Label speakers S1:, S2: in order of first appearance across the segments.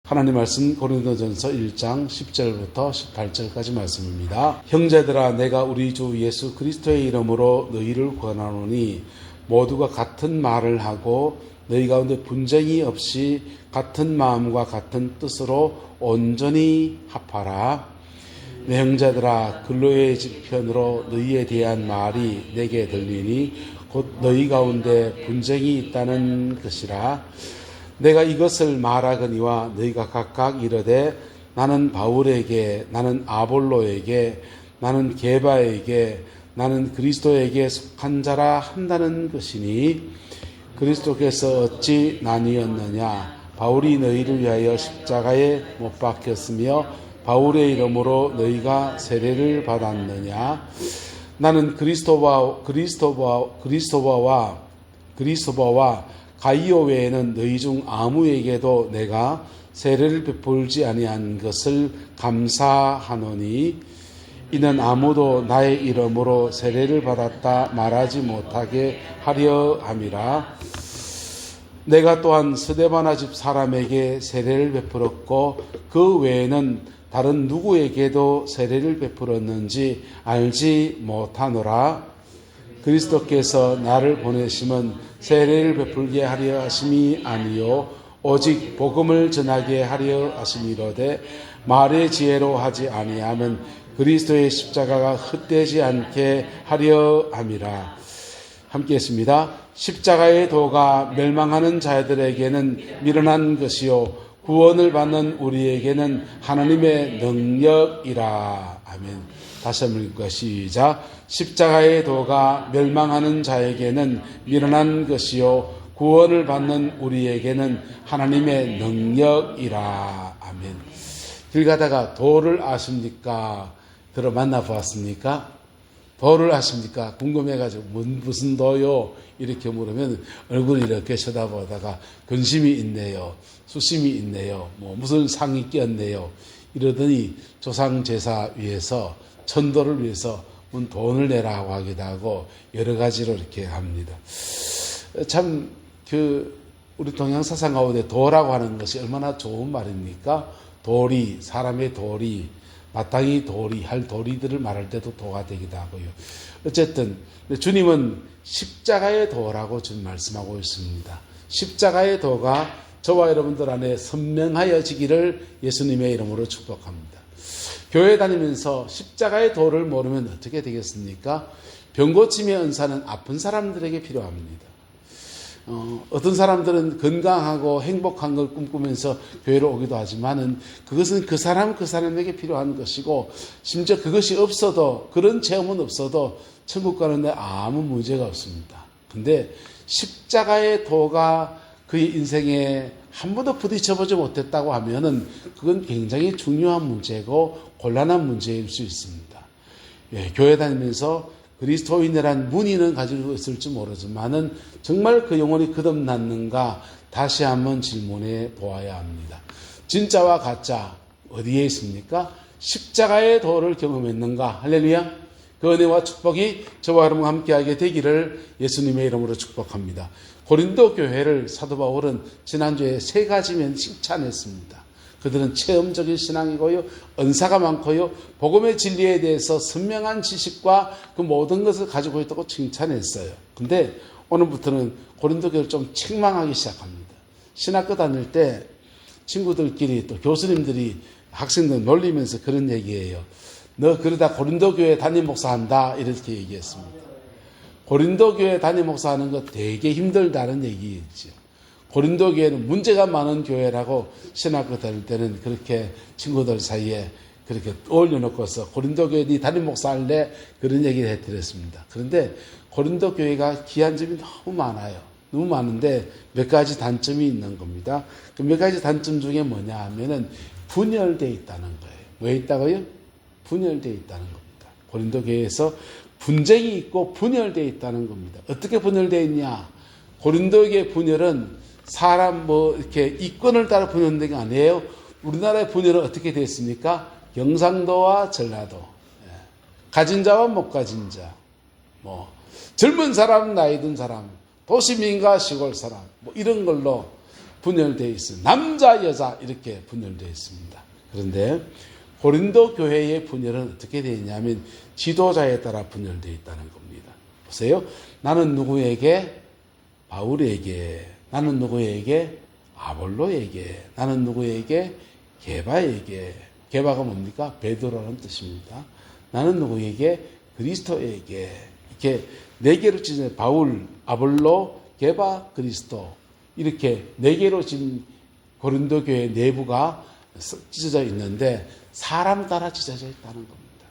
S1: 하나님 말씀 고린도전서 1장 10절부터 18절까지 말씀입니다. 형제들아, 내가 우리 주 예수 그리스도의 이름으로 너희를 권하노니 모두가 같은 말을 하고 너희 가운데 분쟁이 없이 같은 마음과 같은 뜻으로 온전히 합하라. 내 형제들아, 근로의 지편으로 너희에 대한 말이 내게 들리니 곧 너희 가운데 분쟁이 있다는 것이라. 내가 이것을 말하거니와 너희가 각각 이르되 나는 바울에게, 나는 아볼로에게, 나는 게바에게, 나는 그리스도에게 속한 자라 한다는 것이니 그리스도께서 어찌 나뉘었느냐? 바울이 너희를 위하여 십자가에 못 박혔으며 바울의 이름으로 너희가 세례를 받았느냐? 나는 그리스도바와 가이오 외에는 너희 중 아무에게도 내가 세례를 베풀지 아니한 것을 감사하노니 이는 아무도 나의 이름으로 세례를 받았다 말하지 못하게 하려 함이라. 내가 또한 스데바나 집 사람에게 세례를 베풀었고 그 외에는 다른 누구에게도 세례를 베풀었는지 알지 못하노라. 그리스도께서 나를 보내심은 세례를 베풀게 하려 하심이 아니요 오직 복음을 전하게 하려 하심이로되 말의 지혜로 하지 아니하면 그리스도의 십자가가 헛되지 않게 하려 함이라. 함께 했습니다. 십자가의 도가 멸망하는 자들에게는 미련한 것이요 구원을 받는 우리에게는 하나님의 능력이라. 아멘. 다시 한번 읽고 시작. 십자가의 도가 멸망하는 자에게는 미련한 것이요 구원을 받는 우리에게는 하나님의 능력이라. 아멘. 길 가다가 도를 아십니까? 들어 만나보았습니까? 도를 아십니까? 궁금해가지고 무슨 도요? 이렇게 물으면 얼굴이 이렇게 쳐다보다가 근심이 있네요. 수심이 있네요. 무슨 상이 끼었네요. 이러더니 조상제사 위해서 천도를 위해서 돈을 내라고 하기도 하고 여러 가지로 이렇게 합니다. 참 우리 동양사상 가운데 도라고 하는 것이 얼마나 좋은 말입니까? 도리, 사람의 도리, 마땅히 도리, 할 도리들을 말할 때도 도가 되기도 하고요. 어쨌든 주님은 십자가의 도라고 지금 말씀하고 있습니다. 십자가의 도가 저와 여러분들 안에 선명하여지기를 예수님의 이름으로 축복합니다. 교회 다니면서 십자가의 도를 모르면 어떻게 되겠습니까? 병고침의 은사는 아픈 사람들에게 필요합니다. 어떤 사람들은 건강하고 행복한 걸 꿈꾸면서 교회로 오기도 하지만은 그것은 그 사람에게 필요한 것이고 심지어 그것이 없어도 그런 체험은 없어도 천국 가는데 아무 문제가 없습니다. 근데 십자가의 도가 그의 인생에 한 번도 부딪혀보지 못했다고 하면은 그건 굉장히 중요한 문제고 곤란한 문제일 수 있습니다. 교회 다니면서 그리스도인이란 문의는 가지고 있을지 모르지만은 정말 그 영혼이 거듭났는가 다시 한번 질문해 보아야 합니다. 진짜와 가짜 어디에 있습니까? 십자가의 도를 경험했는가? 할렐루야. 그 은혜와 축복이 저와 여러분과 함께하게 되기를 예수님의 이름으로 축복합니다. 고린도 교회를 사도 바울은 지난주에 3가지면 칭찬했습니다. 그들은 체험적인 신앙이고요, 은사가 많고요, 복음의 진리에 대해서 선명한 지식과 그 모든 것을 가지고 있다고 칭찬했어요. 근데 오늘부터는 고린도 교회를 좀 책망하기 시작합니다. 신학교 다닐 때 친구들끼리 또 교수님들이 학생들 놀리면서 그런 얘기예요. 너 그러다 고린도 교회 담임 목사 한다 이렇게 얘기했습니다. 고린도 교회 담임 목사 하는 거 되게 힘들다는 얘기였죠. 고린도 교회는 문제가 많은 교회라고 신학교 다닐 때는 그렇게 친구들 사이에 그렇게 올려놓고서 고린도 교회 네 담임 목사 할래? 그런 얘기를 해드렸습니다. 그런데 고린도 교회가 귀한 점이 너무 많아요. 너무 많은데 몇 가지 단점이 있는 겁니다. 그 몇 가지 단점 중에 뭐냐 하면은 분열되어 있다는 거예요. 왜 있다고요? 분열되어 있다는 겁니다. 고린도 교회에서 분쟁이 있고 분열되어 있다는 겁니다. 어떻게 분열되어 있냐? 고린도 교회 분열은 사람 이렇게 이권을 따라 분열된 게 아니에요. 우리나라의 분열은 어떻게 됐습니까? 경상도와 전라도, 가진 자와 못 가진 자, 젊은 사람, 나이 든 사람, 도시민과 시골 사람, 이런 걸로 분열되어 있습니다. 남자, 여자 이렇게 분열되어 있습니다. 그런데 고린도 교회의 분열은 어떻게 되어 있냐면 지도자에 따라 분열되어 있다는 겁니다. 보세요. 나는 누구에게? 바울에게. 나는 누구에게? 아볼로에게. 나는 누구에게? 게바에게. 게바가 뭡니까? 베드로라는 뜻입니다. 나는 누구에게? 그리스도에게. 이렇게 네 개로 찢어져 바울, 아볼로, 게바, 그리스도 이렇게 네 개로 지금 고린도 교회 내부가 찢어져 있는데 사람 따라 찢어져 있다는 겁니다.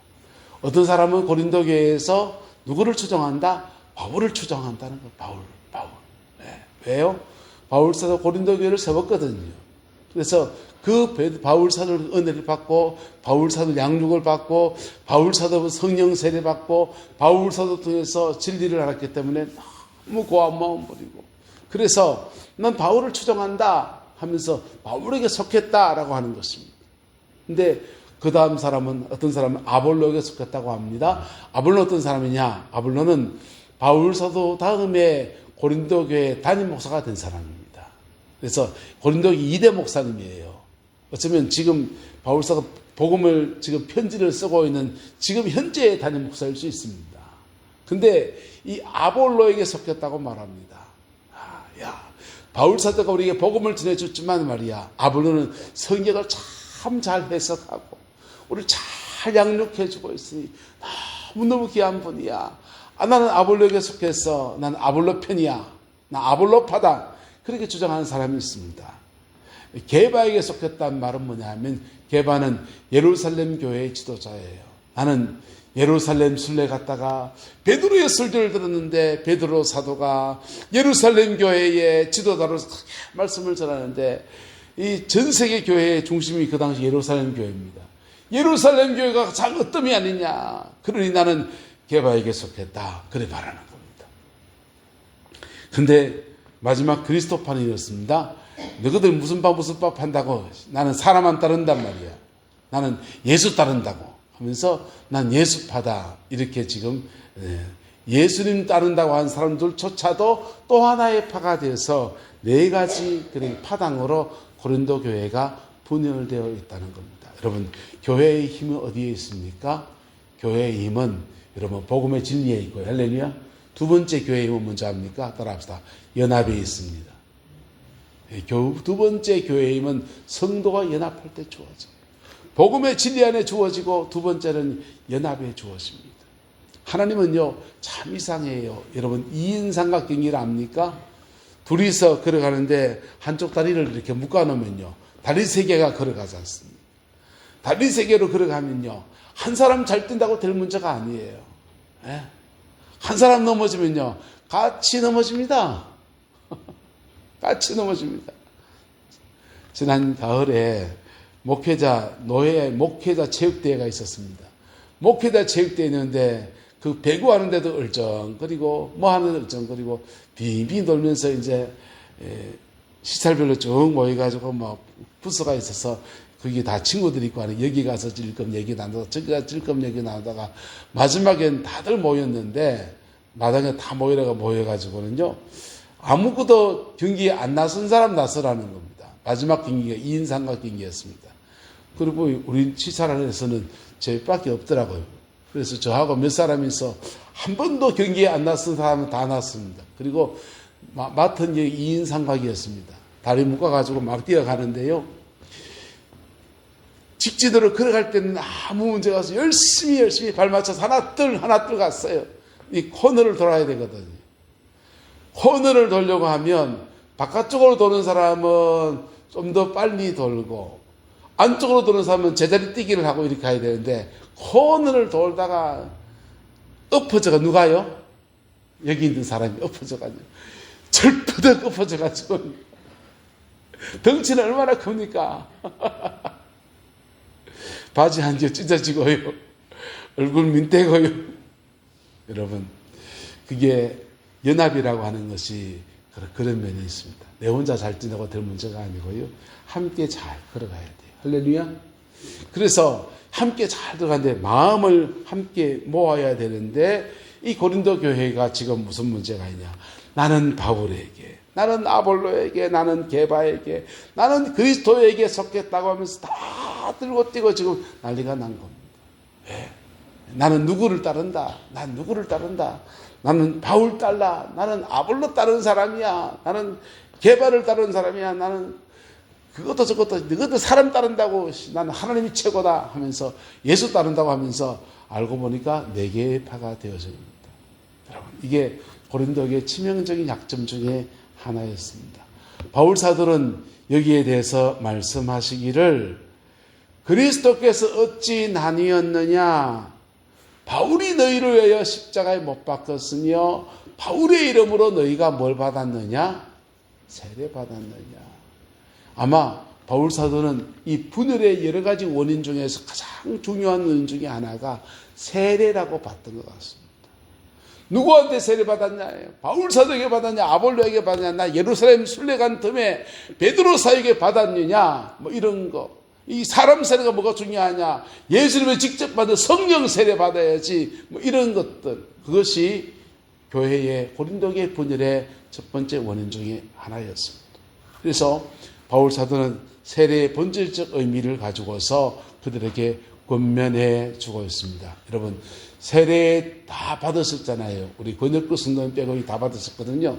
S1: 어떤 사람은 고린도 교회에서 누구를 추종한다? 바울을 추종한다는 거. 바울. 네. 왜요? 바울 사도 고린도 교회를 세웠거든요. 그래서 그 바울 사도 은혜를 받고 바울 사도 양육을 받고 바울 사도 성령 세례 받고 바울 사도 통해서 진리를 알았기 때문에 너무 고한 마음 버리고 그래서 난 바울을 추종한다 하면서 바울에게 속했다라고 하는 것입니다. 근데 그 다음 사람은 어떤 사람은 아볼로에게 속했다고 합니다. 아볼로 어떤 사람이냐? 아볼로는 바울 사도 다음에 고린도 교회 담임 목사가 된 사람입니다. 그래서 고린도 2대 목사님이에요. 어쩌면 지금 바울 사도 복음을 지금 편지를 쓰고 있는 지금 현재의 담임 목사일 수 있습니다. 근데 이 아볼로에게 속했다고 말합니다. 바울 사도가 우리에게 복음을 전해줬지만 말이야. 아볼로는 성경을 참 잘 해석하고 우리를 잘 양육해주고 있으니 너무너무 귀한 분이야. 나는 아볼로에게 속해서 난 아볼로 편이야. 나 아볼로파다. 그렇게 주장하는 사람이 있습니다. 게바에게 속했다는 말은 뭐냐면 게바는 예루살렘 교회의 지도자예요. 나는 예루살렘 순례 갔다가 베드로의 설교를 들었는데 베드로 사도가 예루살렘 교회의 지도자로 말씀을 전하는데 이 전 세계 교회의 중심이 그 당시 예루살렘 교회입니다. 예루살렘 교회가 참 어뜸이 아니냐. 그러니 나는 게바에게 속했다. 그래 말하는 겁니다. 근데 마지막 그리스도판이 이렇습니다. 너희들 무슨 밥 한다고 나는 사람 안 따른단 말이야. 나는 예수 따른다고 하면서 난 예수파다. 이렇게 지금 예수님 따른다고 하는 사람들조차도 또 하나의 파가 되어서 네 가지 파당으로 고린도 교회가 분열되어 있다는 겁니다. 여러분 교회의 힘은 어디에 있습니까? 교회의 힘은 여러분 복음의 진리에 있고요. 할렐루야. 두 번째 교회의 힘은 뭔지 압니까? 따라합시다. 연합에 있습니다. 두 번째 교회의 힘은 성도가 연합할 때 주어져요. 복음의 진리 안에 주어지고 두 번째는 연합에 주어집니다. 하나님은요 참 이상해요. 여러분 2인 삼각경기를 압니까? 둘이서 걸어가는데 한쪽 다리를 이렇게 묶어놓으면요 다리 세 개가 걸어가지 않습니다. 다리 세 개로 걸어가면요 한 사람 잘 뛴다고 될 문제가 아니에요. 한 사람 넘어지면요 같이 넘어집니다. 같이 넘어집니다. 지난 가을에 노예 목회자 체육대회가 있었습니다. 목회자 체육대회 있는데 그 배구하는데도 얼쩡거리고 뭐 하는데도 얼쩡거리고 빙빙 돌면서 이제 시찰별로 쭉 모여가지고 뭐 부서가 있어서 거기 다 친구들이 있고 하는 여기 가서 질끔 얘기 나누다가 저기 가서 질끔 얘기 나누다가 마지막엔 다들 모였는데 마당에 다 모여가지고는요 아무것도 경기에 안 나선 사람 나서라는 겁니다. 마지막 경기가 2인 삼각 경기였습니다. 그리고 우리 시찰안에서는 저희밖에 없더라고요. 그래서 저하고 몇 사람이 있어 한 번도 경기에 안 나선 사람은 다 났습니다. 그리고 맡은 게 2인 삼각이었습니다. 다리 묶어가지고 막 뛰어가는데요. 직진으로 걸어갈 때는 아무 문제가 없어서 열심히 발 맞춰서 하나 뜰 갔어요. 이 코너를 돌아야 되거든요. 코너를 돌려고 하면 바깥쪽으로 도는 사람은 좀 더 빨리 돌고 안쪽으로 도는 사람은 제자리 뛰기를 하고 이렇게 가야 되는데 코너를 돌다가 엎어져가 누가요? 여기 있는 사람이 엎어져가지고 절푸덕 엎어져가지고 덩치는 얼마나 큽니까? 바지 한 겹 찢어지고요. 얼굴 민대고요. 여러분 그게 연합이라고 하는 것이 그런 면이 있습니다. 내 혼자 잘 뛰다고 될 문제가 아니고요. 함께 잘 걸어가야 돼요. 할렐루야. 그래서 함께 잘 들어가는데 마음을 함께 모아야 되는데 이 고린도 교회가 지금 무슨 문제가 있냐. 나는 바울에게 나는 아볼로에게, 나는 게바에게, 나는 그리스도에게 속했다고 하면서 다 들고 뛰고 지금 난리가 난 겁니다. 왜? 나는 누구를 따른다. 난 누구를 따른다. 나는 바울 따라. 나는 아볼로 따르는 사람이야. 나는 게바를 따르는 사람이야. 나는 그것도 저것도 너희들 사람 따른다고 나는 하나님이 최고다 하면서 예수 따른다고 하면서 알고 보니까 네 개의 파가 되어집니다. 여러분, 이게 고린도교의 치명적인 약점 중에 하나였습니다. 바울 사도는 여기에 대해서 말씀하시기를 그리스도께서 어찌 나뉘었느냐? 바울이 너희를 위하여 십자가에 못 박혔으며 바울의 이름으로 너희가 뭘 받았느냐? 세례 받았느냐? 아마 바울 사도는 이 분열의 여러 가지 원인 중에서 가장 중요한 원인 중에 하나가 세례라고 봤던 것 같습니다. 누구한테 세례 받았냐? 바울 사도에게 받았냐? 아볼로에게 받았냐? 나 예루살렘 순례간 틈에 베드로 사에게 받았느냐? 뭐 이런 거. 이 사람 세례가 뭐가 중요하냐? 예수님을 직접 받은 성령 세례 받아야지. 뭐 이런 것들. 그것이 교회의 고린도교의 분열의 첫 번째 원인 중에 하나였습니다. 그래서 바울 사도는 세례의 본질적 의미를 가지고서 그들에게 권면해 주고 있습니다. 여러분, 세례 다 받으셨잖아요. 우리 권혁구 성도님 빼고 다 받으셨거든요.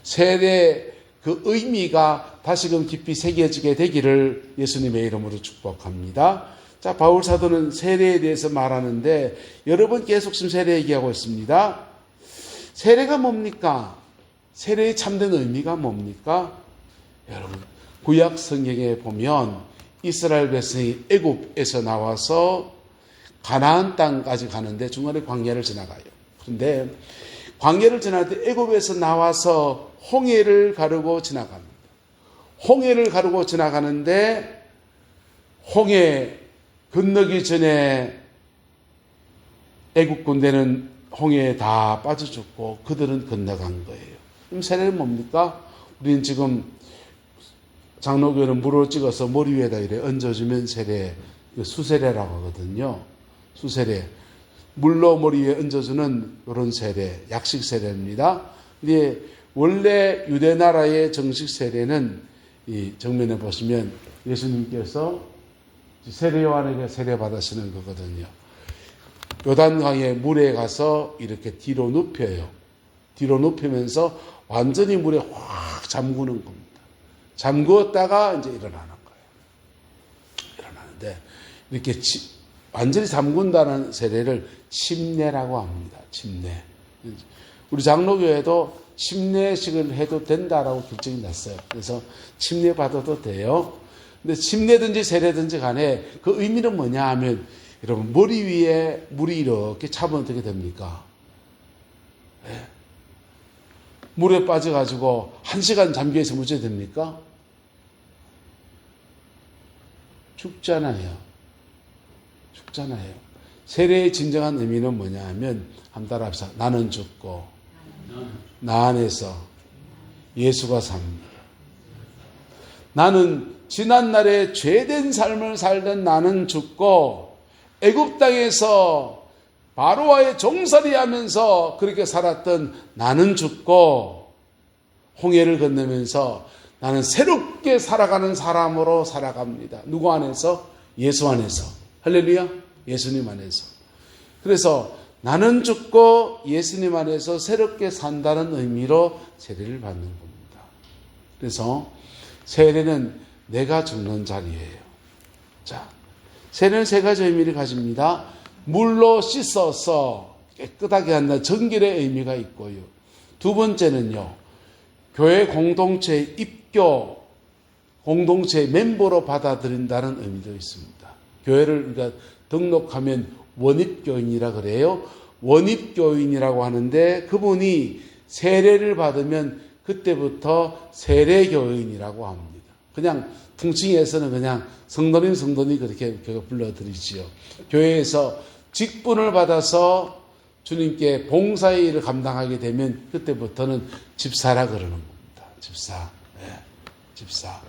S1: 세례 그 의미가 다시금 깊이 새겨지게 되기를 예수님의 이름으로 축복합니다. 자, 바울 사도는 세례에 대해서 말하는데 여러 번 계속 지금 세례 얘기하고 있습니다. 세례가 뭡니까? 세례의 참된 의미가 뭡니까? 여러분, 구약 성경에 보면 이스라엘 백성이 애굽에서 나와서 가나안 땅까지 가는데 중간에 광야를 지나가요. 그런데 광야를 지날 때 애굽에서 나와서 홍해를 가르고 지나갑니다. 홍해를 가르고 지나가는데 홍해 건너기 전에 애굽 군대는 홍해에 다 빠져 죽고 그들은 건너간 거예요. 그럼 세례는 뭡니까? 우리는 지금 장로교는 물을 찍어서 머리 위에다 이래 얹어주면 세례, 수세례라고 하거든요. 수세례. 물로 머리 위에 얹어주는 이런 세례, 약식 세례입니다. 근데 원래 유대 나라의 정식 세례는 이 정면에 보시면 예수님께서 세례 요한에게 세례 받으시는 거거든요. 요단강의 물에 가서 이렇게 뒤로 눕혀요. 뒤로 눕히면서 완전히 물에 확 잠그는 겁니다. 잠그었다가 이제 일어나는 거예요. 일어나는데 이렇게 완전히 잠근다는 세례를 침례라고 합니다. 침례. 우리 장로교회도 침례식을 해도 된다라고 결정이 났어요. 그래서 침례 받아도 돼요. 근데 침례든지 세례든지 간에 그 의미는 뭐냐 하면 여러분 머리 위에 물이 이렇게 차면 어떻게 됩니까? 네. 물에 빠져가지고 1시간 잠겨있으면 어찌 됩니까? 죽잖아요. 죽잖아요. 세례의 진정한 의미는 뭐냐 하면 한번 따라합시다. 나는 죽고 나 안에서 예수가 삽니다. 나는 지난날에 죄된 삶을 살던 나는 죽고 애굽 땅에서 바로와의 종살이 하면서 그렇게 살았던 나는 죽고 홍해를 건너면서 나는 새롭게 살아가는 사람으로 살아갑니다. 누구 안에서? 예수 안에서. 할렐루야. 예수님 안에서. 그래서 나는 죽고 예수님 안에서 새롭게 산다는 의미로 세례를 받는 겁니다. 그래서 세례는 내가 죽는 자리예요. 자, 세례는 세 가지 의미를 가집니다. 물로 씻어서 깨끗하게 한다. 정결의 의미가 있고요. 두 번째는요. 교회 공동체의 입교, 공동체의 멤버로 받아들인다는 의미도 있습니다. 교회를 우리가 등록하면 원입교인이라 그래요. 원입교인이라고 하는데 그분이 세례를 받으면 그때부터 세례교인이라고 합니다. 그냥 통칭해서는 그냥 성도님 그렇게 불러드리지요. 교회에서 직분을 받아서 주님께 봉사의 일을 감당하게 되면 그때부터는 집사라 그러는 겁니다. 집사. 네, 집사.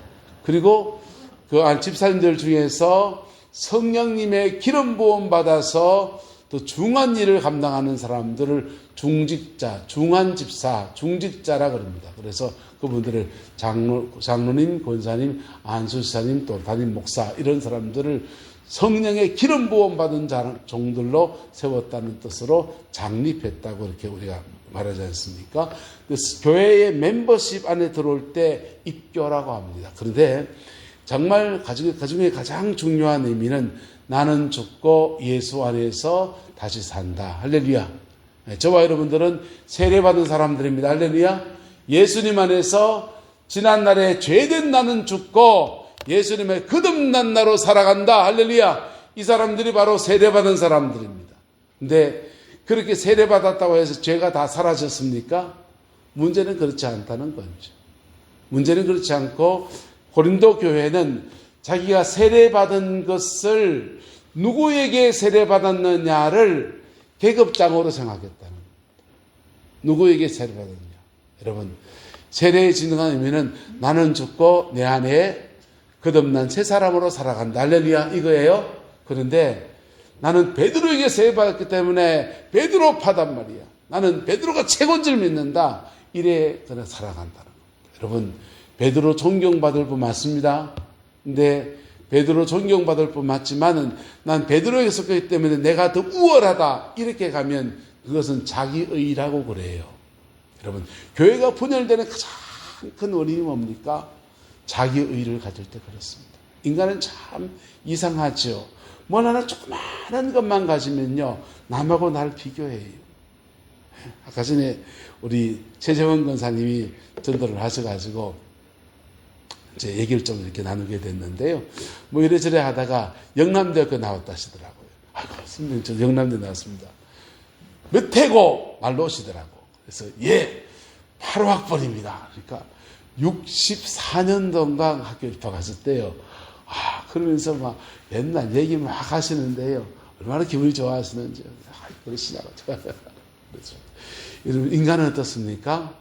S1: 그리고 그 집사님들 중에서 성령님의 기름 부음 받아서 더 중한 일을 감당하는 사람들을 중직자, 중한집사, 중직자라 그럽니다. 그래서 그분들을 장로님, 권사님, 안수사님, 또 담임 목사 이런 사람들을 성령의 기름 부음 받은 종들로 세웠다는 뜻으로 장립했다고 이렇게 우리가 말하지 않습니까? 그래서 교회의 멤버십 안에 들어올 때 입교라고 합니다. 그런데 정말 그중에 가장 중요한 의미는 나는 죽고 예수 안에서 다시 산다. 할렐루야. 저와 여러분들은 세례받은 사람들입니다. 할렐루야. 예수님 안에서 지난날에 죄된 나는 죽고 예수님의 거듭난 나로 살아간다. 할렐루야. 이 사람들이 바로 세례받은 사람들입니다. 근데 그렇게 세례받았다고 해서 죄가 다 사라졌습니까? 문제는 그렇지 않다는 거죠. 문제는 그렇지 않고 고린도 교회는 자기가 세례받은 것을 누구에게 세례받았느냐를 계급장으로 생각했다는 겁니다. 누구에게 세례받았느냐. 여러분, 세례의 진정한 의미는 나는 죽고 내 안에 거듭난 새 사람으로 살아간다. 할렐루야, 이거예요. 그런데 나는 베드로에게 세례받았기 때문에 베드로파단 말이야. 나는 베드로가 최고인 줄 믿는다. 이래 그냥 살아간다는 겁니다. 여러분, 베드로 존경받을 분 맞습니다. 근데 베드로 존경받을 분 맞지만은 난 베드로에게 속했기 때문에 내가 더 우월하다. 이렇게 가면 그것은 자기의라고 그래요. 여러분, 교회가 분열되는 가장 큰 원인이 뭡니까? 자기의를 가질 때 그렇습니다. 인간은 참 이상하죠. 뭘 하나 조그마한 것만 가지면요, 남하고 날 비교해요. 아까 전에 우리 최재원 권사님이 전도를 하셔가지고 제 얘기를 좀 이렇게 나누게 됐는데요. 뭐 이래저래 하다가 영남대학교 나왔다 하시더라고요. 아이고, 선생님, 저 영남대 나왔습니다. 몇 회고 말로 오시더라고. 그래서 예, 8학번입니다. 그러니까 64년도인가 학교 입학하셨대요. 아, 그러면서 막 옛날 얘기 막 하시는데요. 얼마나 기분이 좋아하시는지. 아, 그러시냐고. 그렇죠. 인간은 어떻습니까?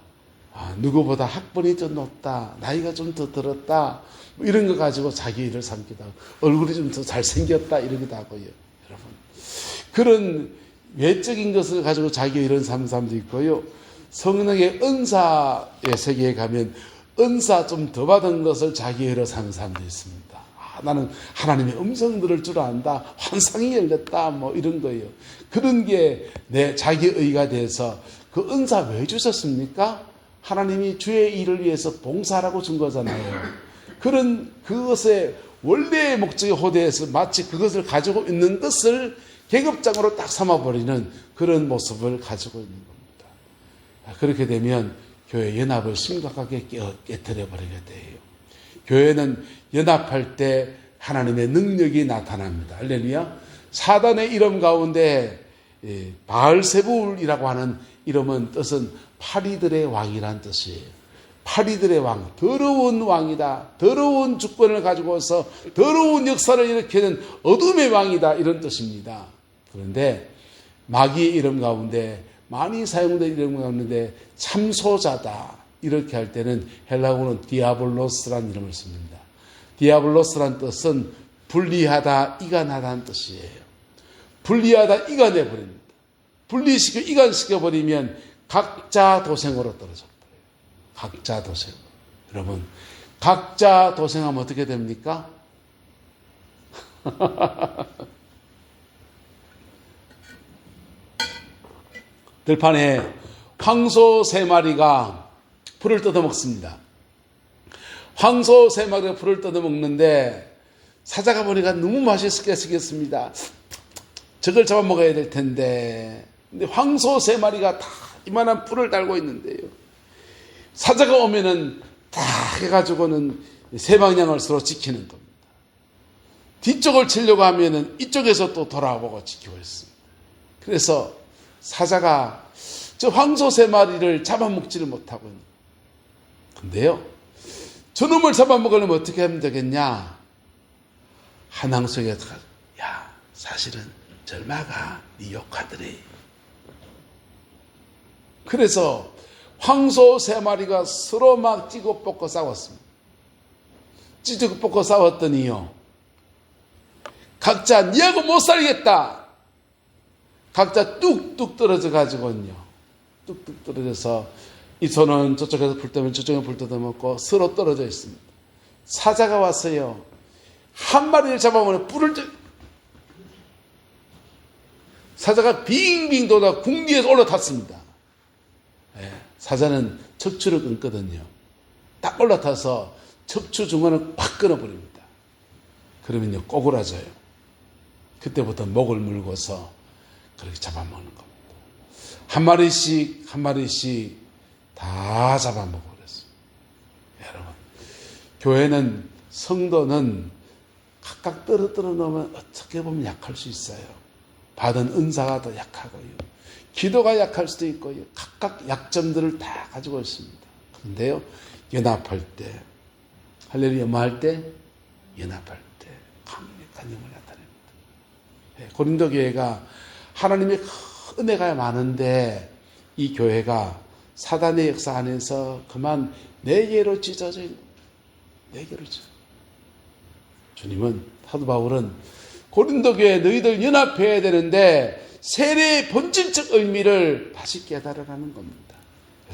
S1: 아, 누구보다 학번이 좀 높다, 나이가 좀 더 들었다, 뭐 이런 거 가지고 자기 일을 삼기도 하고, 얼굴이 좀 더 잘생겼다, 이러기도 하고요. 여러분, 그런 외적인 것을 가지고 자기 일을 삼는 사람도 있고요. 성령의 은사의 세계에 가면 은사 좀 더 받은 것을 자기 일을 삼는 사람도 있습니다. 아, 나는 하나님의 음성 들을 줄 안다, 환상이 열렸다, 뭐 이런 거예요. 그런 게 내 자기 의가 돼서 그 은사 왜 주셨습니까? 하나님이 주의 일을 위해서 봉사하라고 준 거잖아요. 그런 그것의 원래의 목적에 호대해서 마치 그것을 가지고 있는 것을 계급장으로 딱 삼아버리는 그런 모습을 가지고 있는 겁니다. 그렇게 되면 교회 연합을 심각하게 깨트려버리게 돼요. 교회는 연합할 때 하나님의 능력이 나타납니다. 할렐루야. 사단의 이름 가운데 바알세불이라고 하는 이름은 뜻은 파리들의 왕이란 뜻이에요. 파리들의 왕, 더러운 왕이다. 더러운 주권을 가지고서 더러운 역사를 일으키는 어둠의 왕이다. 이런 뜻입니다. 그런데 마귀의 이름 가운데 많이 사용된 이름 가운데 참소자다. 이렇게 할 때는 헬라어는 디아블로스라는 이름을 씁니다. 디아블로스란 뜻은 분리하다, 이간하다는 뜻이에요. 분리하다, 이간해버립니다. 분리시켜, 이간시켜버리면 각자 도생으로 떨어져 버려요. 각자 도생. 여러분, 각자 도생하면 어떻게 됩니까? 들판에 황소 3마리가 풀을 뜯어먹습니다. 황소 3마리가 풀을 뜯어먹는데 사자가 보니까 너무 맛있게 생겼습니다. 저걸 잡아먹어야 될 텐데. 근데 황소 3마리가 다 이만한 풀을 달고 있는데요. 사자가 오면은 다 해가지고는 세 방향을 서로 지키는 겁니다. 뒤쪽을 치려고 하면은 이쪽에서 또 돌아보고 지키고 있습니다. 그래서 사자가 저 황소 3마리를 잡아먹지를 못하고 있는 거예요. 근데요, 저놈을 잡아먹으려면 어떻게 하면 되겠냐? 한항 속에 들어가서, 야, 사실은 절마가 네 욕하더래. 그래서 황소 3마리가 서로 막 찌고 뽑고 싸웠습니다. 찌고 뽑고 싸웠더니요, 각자 니하고 못 살겠다. 각자 뚝뚝 떨어져 가지고요. 뚝뚝 떨어져서 이 손은 저쪽에서 불 뜯으면 저쪽에 불 뜯어먹고 서로 떨어져 있습니다. 사자가 왔어요. 한 마리를 잡아먹으면 뿔을 사자가 빙빙 돌아 궁디에서 올라탔습니다. 사자는 척추를 끊거든요. 딱 올라타서 척추 중간을 팍 끊어버립니다. 그러면요 꼬꾸라져요. 그때부터 목을 물고서 그렇게 잡아먹는 겁니다. 한 마리씩 한 마리씩 다 잡아먹어 버렸어요. 여러분, 교회는 성도는 각각 떨어뜨려 놓으면 어떻게 보면 약할 수 있어요. 받은 은사가 더 약하고요. 기도가 약할 수도 있고요. 각각 약점들을 다 가지고 있습니다. 그런데요, 연합할 때, 할렐루야 뭐 할 때? 연합할 때 강력한 힘을 나타냅니다. 고린도 교회가 하나님의 은혜가 많은데 이 교회가 사단의 역사 안에서 그만 네 개로 찢어져 있는 네 개로 찢어져. 주님은 사도 바울은 고린도 교회 너희들 연합해야 되는데 세례의 본질적 의미를 다시 깨달으라는 겁니다.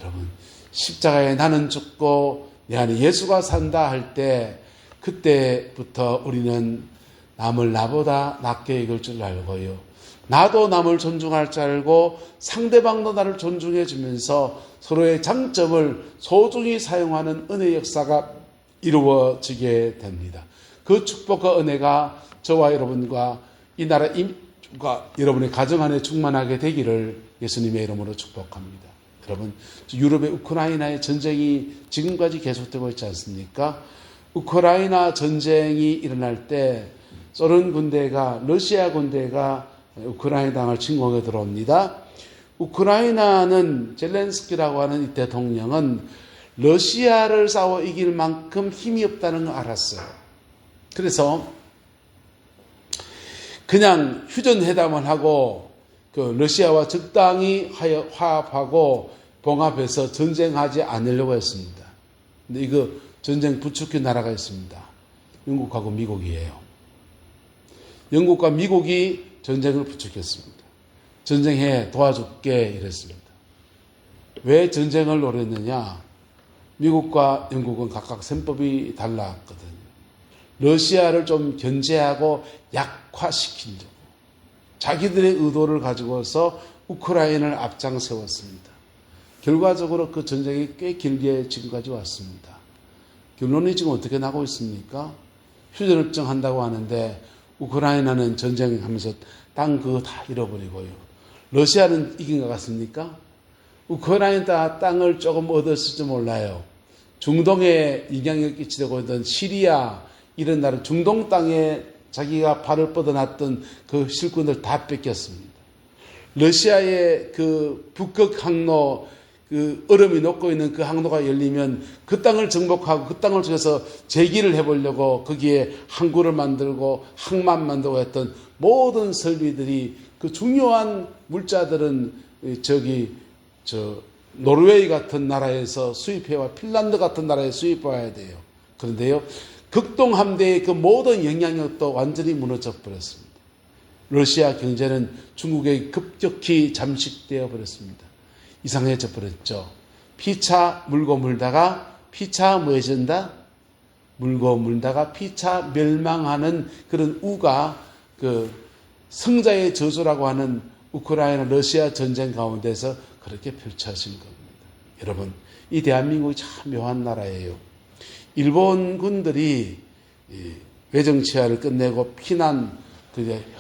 S1: 여러분, 십자가에 나는 죽고 내 안에 예수가 산다 할 때 그때부터 우리는 남을 나보다 낮게 여길 줄 알고요. 나도 남을 존중할 줄 알고 상대방도 나를 존중해 주면서 서로의 장점을 소중히 사용하는 은혜 역사가 이루어지게 됩니다. 그 축복과 은혜가 저와 여러분과 이 나라 임과 여러분의 가정 안에 충만하게 되기를 예수님의 이름으로 축복합니다. 여러분, 유럽의 우크라이나의 전쟁이 지금까지 계속되고 있지 않습니까? 우크라이나 전쟁이 일어날 때 소련 군대가 러시아 군대가 우크라이나 땅을 침공해 들어옵니다. 우크라이나는 젤렌스키라고 하는 이 대통령은 러시아를 싸워 이길 만큼 힘이 없다는 걸 알았어요. 그래서 그냥 휴전회담을 하고 그 러시아와 적당히 화합하고 봉합해서 전쟁하지 않으려고 했습니다. 근데 이거 전쟁 부추긴 나라가 있습니다. 영국하고 미국이에요. 영국과 미국이 전쟁을 부추겼습니다. 전쟁해 도와줄게 이랬습니다. 왜 전쟁을 노렸느냐? 미국과 영국은 각각 셈법이 달랐거든요. 러시아를 좀 견제하고 약화시키려고 자기들의 의도를 가지고서 우크라이나를 앞장 세웠습니다. 결과적으로 그 전쟁이 꽤 길게 지금까지 왔습니다. 결론이 지금 어떻게 나고 있습니까? 휴전협정 한다고 하는데 우크라이나는 전쟁하면서 땅 그거 다 잃어버리고요. 러시아는 이긴 것 같습니까? 우크라이나 땅을 조금 얻었을지 몰라요. 중동에 영향을 끼치려고 했던 시리아 이런 나라 중동 땅에 자기가 발을 뻗어놨던 그 실권을 다 뺏겼습니다. 러시아의 그 북극 항로 그 얼음이 녹고 있는 그 항로가 열리면 그 땅을 정복하고 그 땅을 통해서 재기를 해보려고 거기에 항구를 만들고 항만 만들고 했던 모든 설비들이 그 중요한 물자들은 노르웨이 같은 나라에서 수입해와 핀란드 같은 나라에 수입해야 돼요. 그런데요, 극동 함대의 그 모든 영향력도 완전히 무너져 버렸습니다. 러시아 경제는 중국에 급격히 잠식되어 버렸습니다. 이상해져 버렸죠. 피차 물고 물다가 피차 뭐해진다? 물고 물다가 피차 멸망하는 그런 우가 그 성자의 저주라고 하는 우크라이나 러시아 전쟁 가운데서 그렇게 펼쳐진 겁니다. 여러분, 이 대한민국이 참 묘한 나라예요. 일본 군들이 외정치하를 끝내고 피난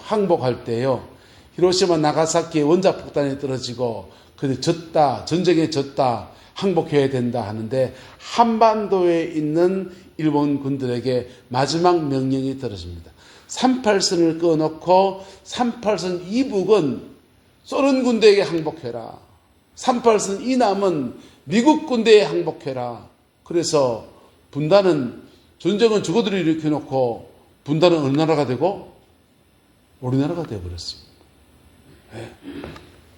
S1: 항복할 때요, 히로시마 나가사키의 원자폭탄이 떨어지고 그들 졌다, 전쟁에 졌다, 항복해야 된다 하는데 한반도에 있는 일본 군들에게 마지막 명령이 떨어집니다. 38선을 꺼놓고 38선 이북은 소련 군대에게 항복해라. 38선 이남은 미국 군대에 항복해라. 그래서 분단은, 전쟁은 저거들이 일으켜놓고 분단은 어느 나라가 되고? 우리나라가 되어버렸습니다. 네.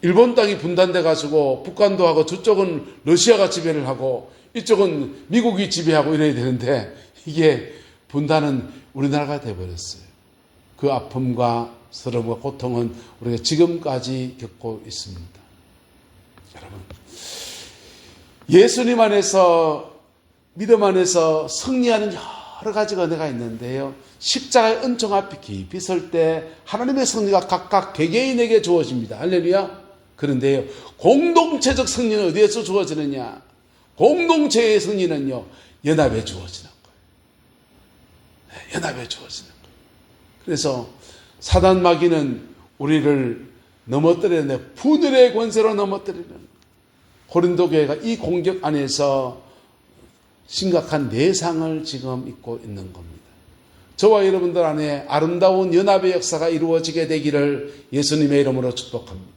S1: 일본 땅이 분단돼가지고 북한도 하고 저쪽은 러시아가 지배를 하고 이쪽은 미국이 지배하고 이래야 되는데 이게 분단은 우리나라가 되어버렸어요. 그 아픔과 서러움과 고통은 우리가 지금까지 겪고 있습니다. 여러분, 예수님 안에서, 믿음 안에서 승리하는 여러 가지 은혜가 있는데요. 십자가의 은총 앞에 깊이 설 때 하나님의 승리가 각각 개개인에게 주어집니다. 할렐루야. 그런데요, 공동체적 승리는 어디에서 주어지느냐? 공동체의 승리는요, 연합에 주어지는 거예요. 연합에 주어지는 거예요. 그래서 사단 마귀는 우리를 넘어뜨리는, 분열의 권세로 넘어뜨리는, 고린도 교회가 이 공격 안에서 심각한 내상을 지금 입고 있는 겁니다. 저와 여러분들 안에 아름다운 연합의 역사가 이루어지게 되기를 예수님의 이름으로 축복합니다.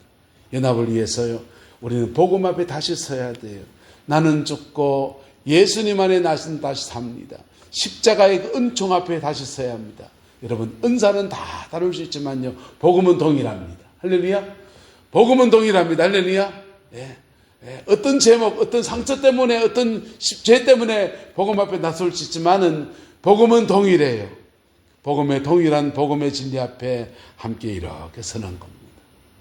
S1: 연합을 위해서요, 우리는 복음 앞에 다시 서야 돼요. 나는 죽고 예수님 안에 나는 다시 삽니다. 십자가의 그 은총 앞에 다시 서야 합니다. 여러분, 은사는 다 다를 수 있지만요, 복음은 동일합니다. 할렐루야. 복음은 동일합니다. 할렐루야. 예. 어떤 제목, 어떤 상처 때문에, 어떤 죄 때문에 복음 앞에 나설 수 있지만은 복음은 동일해요. 복음의 동일한 복음의 진리 앞에 함께 이렇게 서는 겁니다.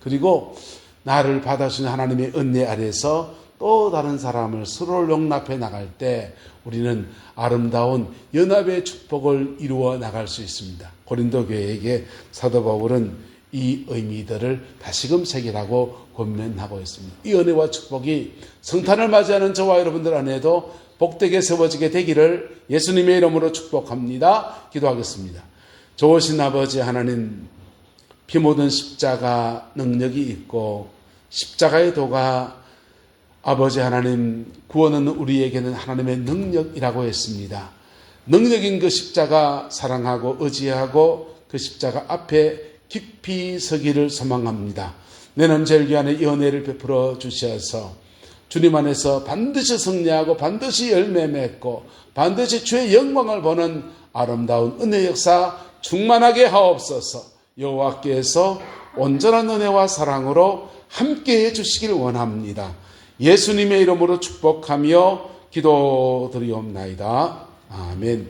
S1: 그리고 나를 받아주신 하나님의 은혜 아래서 또 다른 사람을 서로를 용납해 나갈 때 우리는 아름다운 연합의 축복을 이루어 나갈 수 있습니다. 고린도 교회에게 사도 바울은 이 의미들을 다시금 새기라고 권면하고 있습니다. 이 은혜와 축복이 성탄을 맞이하는 저와 여러분들 안에도 복되게 세워지게 되기를 예수님의 이름으로 축복합니다. 기도하겠습니다. 좋으신 아버지 하나님, 피 묻은 십자가 능력이 있고 십자가의 도가 아버지 하나님, 구원은 우리에게는 하나님의 능력이라고 했습니다. 능력인 그 십자가 사랑하고 의지하고 그 십자가 앞에 깊이 서기를 소망합니다. 내 남절기 안에 이 은혜를 베풀어 주셔서 주님 안에서 반드시 승리하고 반드시 열매 맺고 반드시 주의 영광을 보는 아름다운 은혜 역사 충만하게 하옵소서. 여호와께서 온전한 은혜와 사랑으로 함께해 주시길 원합니다. 예수님의 이름으로 축복하며 기도드리옵나이다. 아멘.